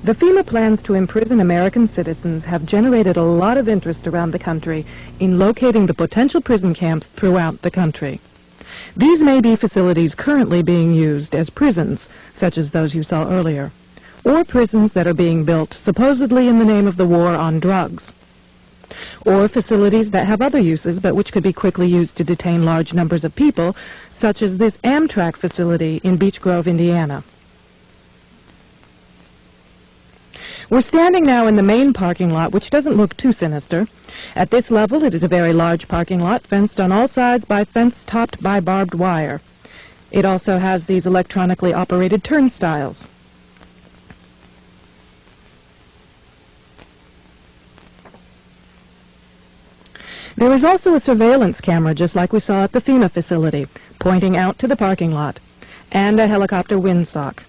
The FEMA plans to imprison American citizens have generated a lot of interest around the country in locating the potential prison camps throughout the country. These may be facilities currently being used as prisons, such as those you saw earlier, or prisons that are being built supposedly in the name of the war on drugs, or facilities that have other uses but which could be quickly used to detain large numbers of people, such as this Amtrak facility in Beech Grove, Indiana. We're standing now in the main parking lot, which doesn't look too sinister. At this level, it is a very large parking lot, fenced on all sides by fence topped by barbed wire. It also has these electronically operated turnstiles. There is also a surveillance camera, just like we saw at the FEMA facility, pointing out to the parking lot, and a helicopter windsock.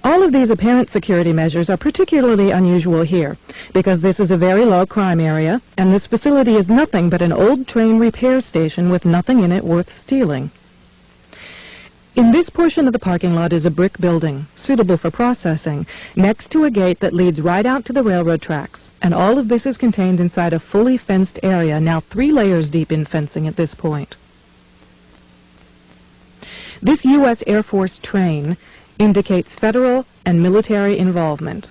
All of these apparent security measures are particularly unusual here, because this is a very low crime area, and this facility is nothing but an old train repair station with nothing in it worth stealing. In this portion of the parking lot is a brick building, suitable for processing, next to a gate that leads right out to the railroad tracks, and all of this is contained inside a fully fenced area, now 3 layers deep in fencing at this point. This U.S. Air Force train indicates federal and military involvement.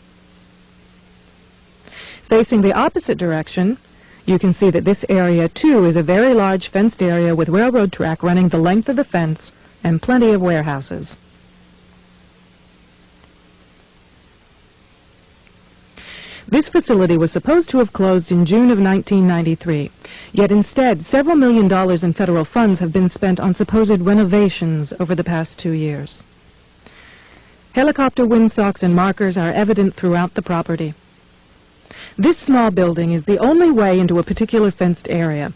Facing the opposite direction, you can see that this area, too, is a very large fenced area with railroad track running the length of the fence and plenty of warehouses. This facility was supposed to have closed in June of 1993, yet instead several $1 million in federal funds have been spent on supposed renovations over the past 2 years. Helicopter windsocks and markers are evident throughout the property. This small building is the only way into a particular fenced area.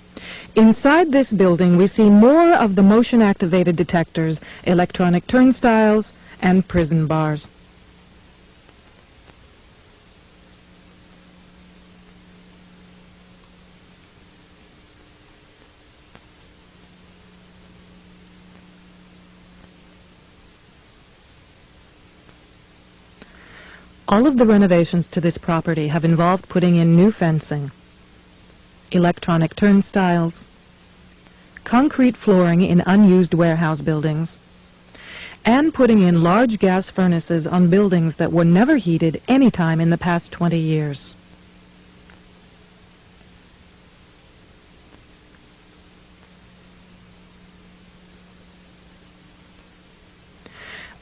Inside this building, we see more of the motion-activated detectors, electronic turnstiles, and prison bars. All of the renovations to this property have involved putting in new fencing, electronic turnstiles, concrete flooring in unused warehouse buildings, and putting in large gas furnaces on buildings that were never heated any time in the past 20 years.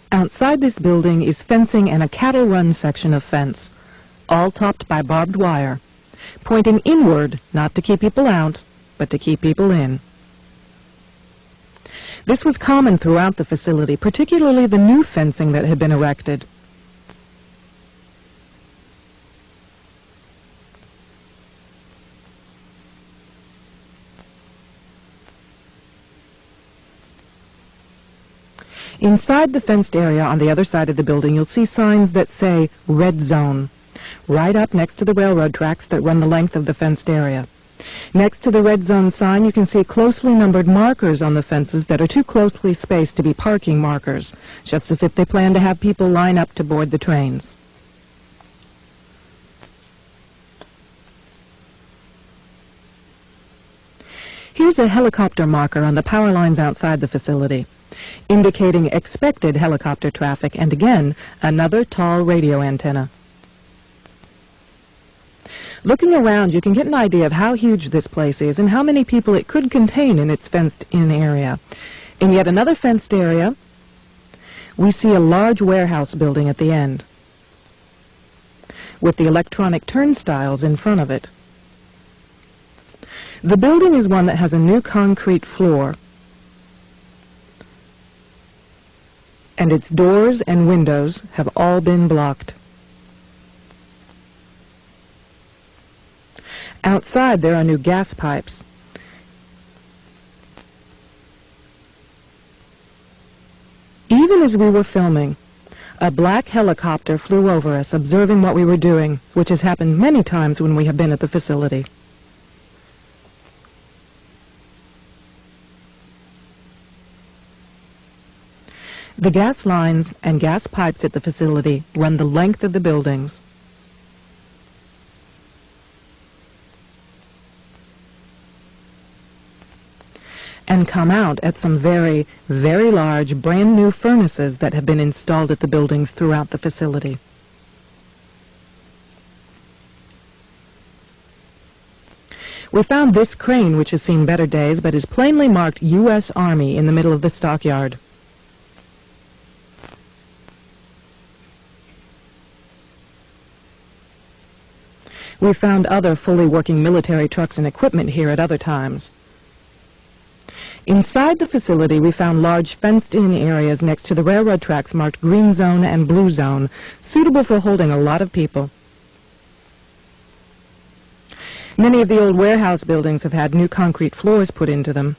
Outside this building is fencing and a cattle run section of fence, all topped by barbed wire, pointing inward, not to keep people out, but to keep people in. This was common throughout the facility, particularly the new fencing that had been erected. Inside the fenced area on the other side of the building, you'll see signs that say Red Zone, right up next to the railroad tracks that run the length of the fenced area. Next to the Red Zone sign, you can see closely numbered markers on the fences that are too closely spaced to be parking markers, just as if they plan to have people line up to board the trains. Here's a helicopter marker on the power lines outside the facility, indicating expected helicopter traffic, and again, another tall radio antenna. Looking around, you can get an idea of how huge this place is and how many people it could contain in its fenced-in area. In yet another fenced area, we see a large warehouse building at the end, with the electronic turnstiles in front of it. The building is one that has a new concrete floor, and its doors and windows have all been blocked. Outside, there are new gas pipes. Even as we were filming, a black helicopter flew over us, observing what we were doing, which has happened many times when we have been at the facility. The gas lines and gas pipes at the facility run the length of the buildings. And come out at some very, very large, brand-new furnaces that have been installed at the buildings throughout the facility. We found this crane, which has seen better days, but is plainly marked U.S. Army in the middle of the stockyard. We found other fully working military trucks and equipment here at other times. Inside the facility, we found large fenced-in areas next to the railroad tracks marked Green Zone and Blue Zone, suitable for holding a lot of people. Many of the old warehouse buildings have had new concrete floors put into them.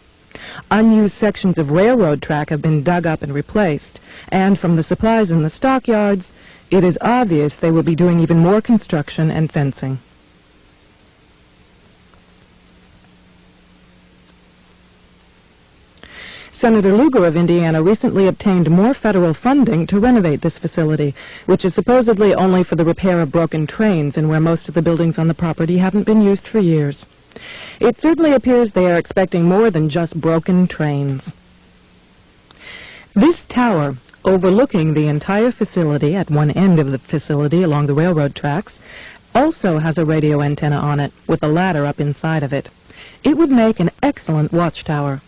Unused sections of railroad track have been dug up and replaced, and from the supplies in the stockyards, it is obvious they will be doing even more construction and fencing. Senator Lugar of Indiana recently obtained more federal funding to renovate this facility, which is supposedly only for the repair of broken trains and where most of the buildings on the property haven't been used for years. It certainly appears they are expecting more than just broken trains. This tower, overlooking the entire facility at one end of the facility along the railroad tracks, also has a radio antenna on it with a ladder up inside of it. It would make an excellent watchtower.